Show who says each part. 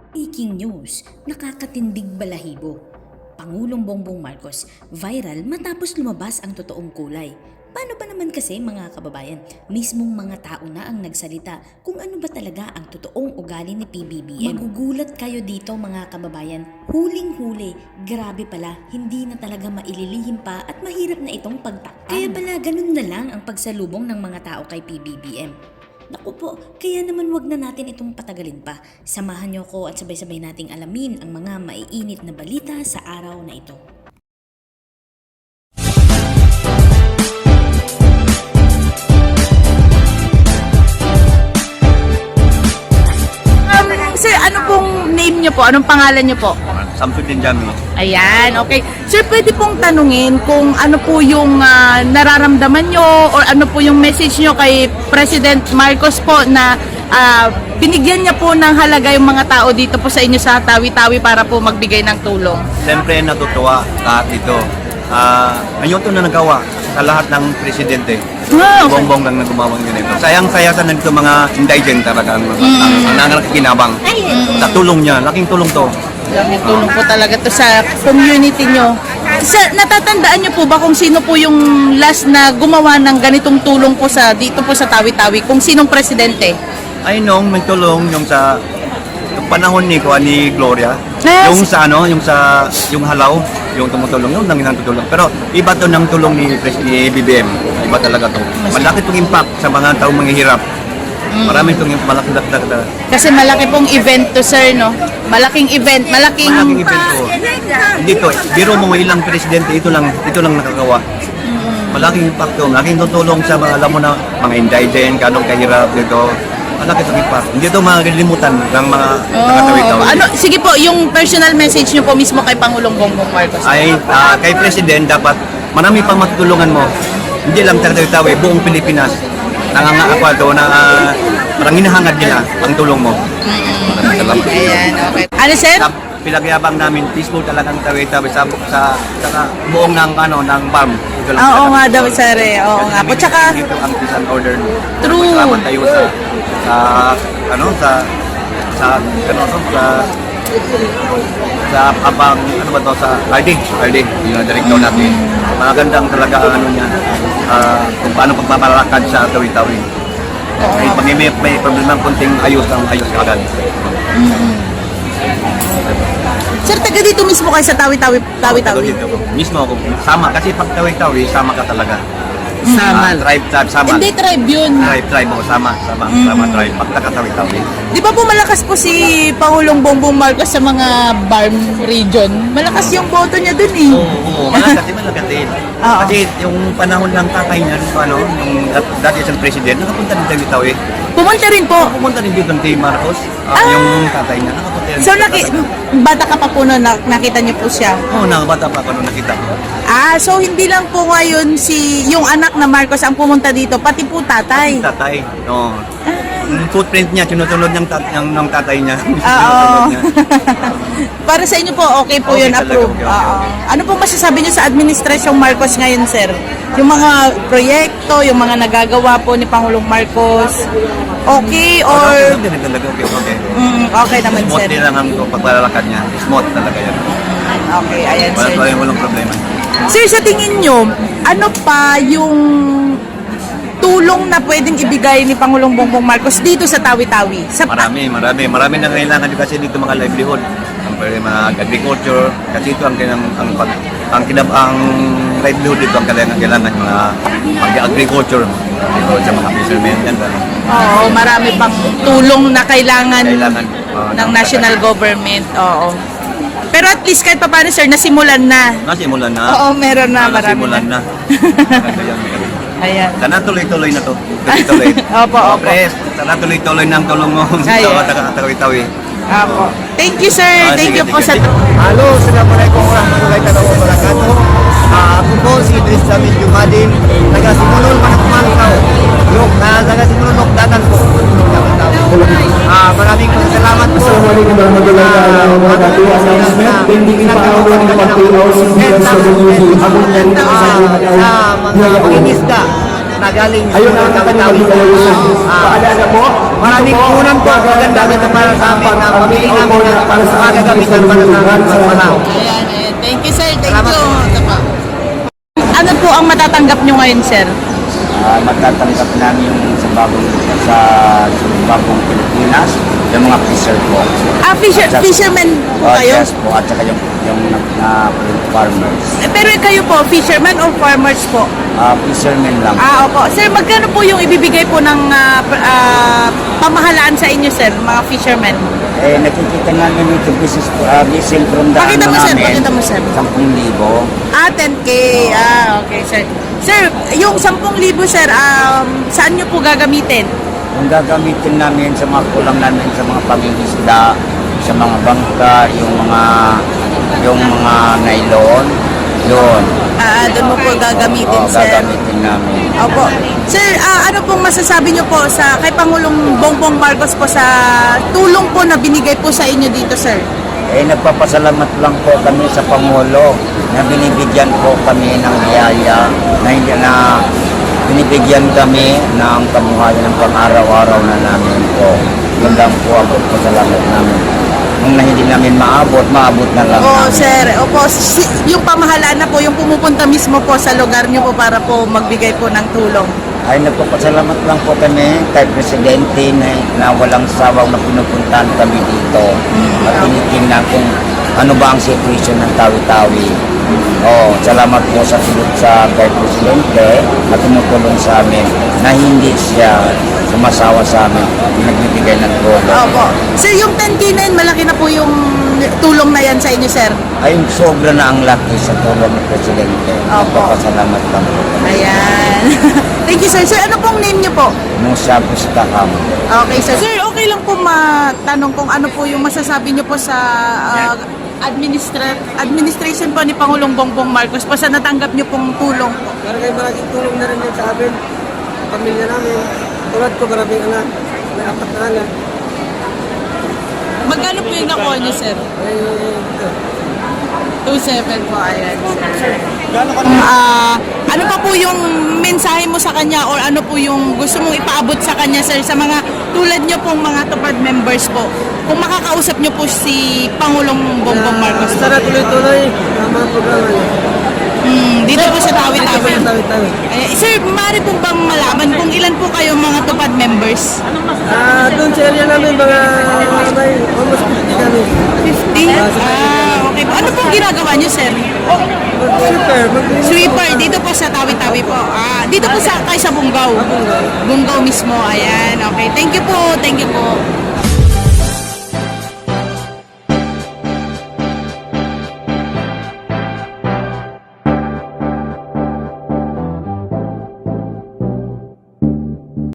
Speaker 1: Breaking news, nakakatindig balahibo. Pangulong Bongbong Marcos, viral matapos lumabas ang totoong kulay. Paano ba naman kasi mga kababayan, mismong mga tao na ang nagsalita kung ano ba talaga ang totoong ugali ni PBBM? Magugulat kayo dito mga kababayan, huling-huli, grabe pala, hindi na talaga maililihim pa at mahirap na itong pagtakpan. Kaya pala ganun na lang ang pagsalubong ng mga tao kay PBBM. Naku po, kaya naman wag na natin itong patagalin pa. Samahan niyo ko at sabay-sabay nating alamin ang mga maiinit na balita sa araw na ito.
Speaker 2: Sir, ano pong name niyo po? Anong pangalan niyo po?
Speaker 3: Samsudin Jami.
Speaker 2: Ayan, okay. Sir, pwede pong tanungin kung ano po yung nararamdaman nyo or ano po yung message nyo kay President Marcos po na binigyan niya po ng halaga yung mga tao dito po sa inyo sa Tawi-Tawi para po magbigay ng tulong.
Speaker 3: Siyempre natutuwa lahat dito. Ngayon ito na nagawa sa lahat ng presidente.
Speaker 2: Okay.
Speaker 3: Bongbong lang na gumawa ng ganito. Sayang-saya sa nito mga indigent talaga ang nakikinabang. Sa tulong niya, laking tulong to.
Speaker 2: Laking tulong po talaga to sa community nyo. Sa, natatandaan nyo po ba kung sino po yung last na gumawa ng ganitong tulong po sa dito po sa Tawi-Tawi? Kung sinong presidente?
Speaker 3: Ay nung nagtulong yung sa yung panahon ni Gloria,
Speaker 2: Yes.
Speaker 3: yung halaw, yung tumutulong, yung nang tutulong. Pero iba to ng tulong ni BBM. Iba talaga to. Malaki tong impact sa mga taong manghihirap. Marami itong malaking dagdag.
Speaker 2: Kasi malaki pong event to, sir, no? Malaking event, malaking
Speaker 3: Malaking event to. Hindi to, biro mo ilang presidente, ito lang nakagawa. Malaking impact to, malaking tutulong sa mga, alam mo na, mga indigent, kanong kahirap dito. Malaki itong impact. Hindi ito makakalimutan ng mga nakatawi-tawi.
Speaker 2: ano, sige po, yung personal message nyo po mismo kay Pangulong Bongbong Marcos.
Speaker 3: Ay, kay President, dapat marami pang matutulungan mo. Hindi lang tawi-tawi, buong Pilipinas. Nangangakwa doon na parang hinahangad nila ang tulong mo. Maraming salamat.
Speaker 2: Ayan, okay. Ano, sir?
Speaker 3: Pinagyabang namin, peaceful talagang tawi-tawi sa buong ng farm. Ito lang
Speaker 2: Oo
Speaker 3: talaga.
Speaker 2: nga daw, sir, eh. Oo nga po. Tsaka,
Speaker 3: dito ang peace and order.
Speaker 2: True.
Speaker 3: Salamat tayo sa abang sa RD yung director natin. Magandang talaga ang ano niya, kung paano pagpapalakad sa Tawi-Tawi. Pag may problema konting ayos agad.
Speaker 2: sir, taga dito mismo kayo sa Tawi-Tawi.
Speaker 3: Dito, mismo ako, sama kasi pag Tawi-Tawi, sama ka talaga.
Speaker 2: Sama.
Speaker 3: Tribe, sama.
Speaker 2: Hindi, tribe yun.
Speaker 3: Tribe mo, sama tribe. Pag taga-Tawi-Tawi.
Speaker 2: Di ba po malakas po si Pangulong Bongbong Marcos sa mga BARM region? Malakas yung boto niya dun eh.
Speaker 3: Oo, malakas din.
Speaker 2: Oo.
Speaker 3: Kasi yung panahon ng tatay niya, yung dati isang president, nakapunta din Tawi-Tawi.
Speaker 2: Pumunta rin po.
Speaker 3: Pumunta rin dito kay Marcos, yung tatay niya, nakapunta rin.
Speaker 2: So, bata ka pa po noon, nakita niyo po siya.
Speaker 3: Oo, nakabata pa ako nung nakita ko.
Speaker 2: So hindi lang po ngayon yung anak na Marcos ang pumunta dito, pati po tatay.
Speaker 3: Tatay, no. Yung footprint niya, sinutunod ng tatay niya.
Speaker 2: Oo.
Speaker 3: Sinutunod niya.
Speaker 2: Para sa inyo po, okay po
Speaker 3: Okay
Speaker 2: yun,
Speaker 3: talaga,
Speaker 2: approve.
Speaker 3: okay.
Speaker 2: Oo. Ano po masasabi niyo sa administrasyong Marcos ngayon, sir? Yung mga proyekto, yung mga nagagawa po ni Pangulong Marcos, okay or...
Speaker 3: Okay talaga, okay.
Speaker 2: Okay naman,
Speaker 3: Smooth
Speaker 2: sir.
Speaker 3: din lang ang paglalakad niya. Smooth talaga yan.
Speaker 2: Okay, ayan, sir.
Speaker 3: Walang problema.
Speaker 2: Sir, sa tingin nyo, ano pa yung tulong na pwedeng ibigay ni Pangulong Bongbong Marcos dito sa Tawi-Tawi?
Speaker 3: Marami na kailangan kasi dito mga livelihood. Ang mga agriculture, kasi ito ang livelihood dito ang kailangan mga agriculture dito sa mga fishermen.
Speaker 2: Oo, marami pang tulong na kailangan ng national
Speaker 3: talaga.
Speaker 2: government. Oo. Pero at least kahit pa paano, sir, nasimulan na.
Speaker 3: Nasimulan na.
Speaker 2: Oo, meron na, marami
Speaker 3: Nasimulan
Speaker 2: na.
Speaker 3: na. Maganda yan.
Speaker 2: Ayan.
Speaker 3: Sana tuloy-tuloy na to. Tuloy-tuloy.
Speaker 2: Opo.
Speaker 3: Pres, sana tuloy-tuloy ng tulong mo
Speaker 2: Ayan.
Speaker 3: sa taga-Tawi-Tawi.
Speaker 2: Opo. Thank you, sir. Thank you po sa...
Speaker 4: Halo, Assalamualaikum warahmatullahi wabarakatuh. Ako po si Idris Jamil Jumadin, taga Simulol, Manakmalkaw. Yung taga Simulol, Danan po. Maraming salamat po.
Speaker 5: Assalamualaikum warahmatullahi wabarakatuh. Announcement, pending ipaawal ng pag-iwas sa mga
Speaker 4: Sa mga pangingisda na galing sa
Speaker 5: Ayun
Speaker 4: mga
Speaker 5: ang kanyang
Speaker 4: tawi-tawi.
Speaker 5: maligayasan. Paalala po,
Speaker 4: Maraming punan po, maganda ito para sa amin na pamili namin na magagamitan para sa amin malaw.
Speaker 2: Ayan, ayan. Thank you, sir. Thank
Speaker 4: Salamat
Speaker 2: you. Ano po ang matatanggap nyo ngayon, sir?
Speaker 6: Matatanggap namin sa bagong Pilipinas, yung mga fisher po.
Speaker 2: Fisherman po kayo?
Speaker 6: Yes po, at saka yung farmers.
Speaker 2: Pero kayo po, fisherman or farmers po?
Speaker 6: Fishermen lang.
Speaker 2: Opo. Sir, magkano po yung ibibigay po ng pamahalaan sa inyo, sir, mga fishermen?
Speaker 6: Nakikita namin ito business from the
Speaker 2: Pakita mo, sir.
Speaker 6: namin,
Speaker 2: Pakita mo, sir.
Speaker 6: 10,000.
Speaker 2: 10K. Okay, sir. Sir, yung 10,000, sir, saan nyo po gagamitin?
Speaker 6: Kung gagamitin namin sa mga kulang namin sa mga pangingisda, sa mga bangka, yung mga nylon, yun.
Speaker 2: Doon mo po gagamitin,
Speaker 6: Oo,
Speaker 2: sir.
Speaker 6: gagamitin namin.
Speaker 2: Opo. Sir, ano pong masasabi nyo po kay Pangulong Bongbong Marcos po sa tulong po na binigay po sa inyo dito, sir?
Speaker 6: Nagpapasalamat lang po kami sa Pangulo na binibigyan po kami ng biyaya na binibigyan kami ng kabuhayan ng pang-araw-araw na namin po. Yun lang po ang pasalamat namin. Kung na hindi namin maabot na lang namin.
Speaker 2: Sir. Opo. Yung pamahalaan na po, yung pumupunta mismo po sa lugar nyo po para po magbigay po ng tulong.
Speaker 6: Ay nagpapasalamat lang po kami kay Presidente na walang sawang na pinupuntahan kami dito. At tinitingnan kung ano ba ang situation ng Tawi-Tawi. Salamat po sa tulong sa kay Presidente at tumutulong sa amin na hindi siya sumasawa sa amin, nagbibigay ng tulong.
Speaker 2: Opo. Sir, yung 10K na yun, malaki na po yung tulong na yan sa inyo, sir.
Speaker 6: Ay sobra na ang laki sa tulong ng Presidente.
Speaker 2: Opo.
Speaker 6: Nagpapasalamat lang po kami.
Speaker 2: Ayan. Thank you, sir. Sir, ano pong name niyo po?
Speaker 6: Musa Bustakam.
Speaker 2: Okay, sir. Sir, okay lang po matanong kung ano po yung masasabi niyo po sa administration po ni Pangulong Bongbong Marcos po sa natanggap niyo pong tulong po.
Speaker 4: Malaking tulong na rin yan sa amin, pamilya namin. Tulad ko, maraming anak, may 4 na anak.
Speaker 2: Magkano po yung nakuha niyo, sir? 2.7 po, ayan, sir. Ano pa po yung mensahe mo sa kanya or ano po yung gusto mong ipaabot sa kanya, sir, sa mga tulad niyo pong mga tupad members po? Kung makakausap niyo po si Pangulong Bongbong Marcos po.
Speaker 4: Sana tuloy-tuloy ang mga programa niya.
Speaker 2: Dito po sa Tawi-Tawi.
Speaker 4: Tawi-tawi.
Speaker 2: Sir, maaari po bang malaman kung ilan po kayo mga tupad members?
Speaker 4: Doon sa area namin, mga may almost 50 kami.
Speaker 2: 50? Okay po. Ano pong ginagawa niyo, sir? Sweeper, dito po sa Tawi-Tawi po. Dito po sa Bungaw. Bungaw mismo, ayan. Okay, thank you po.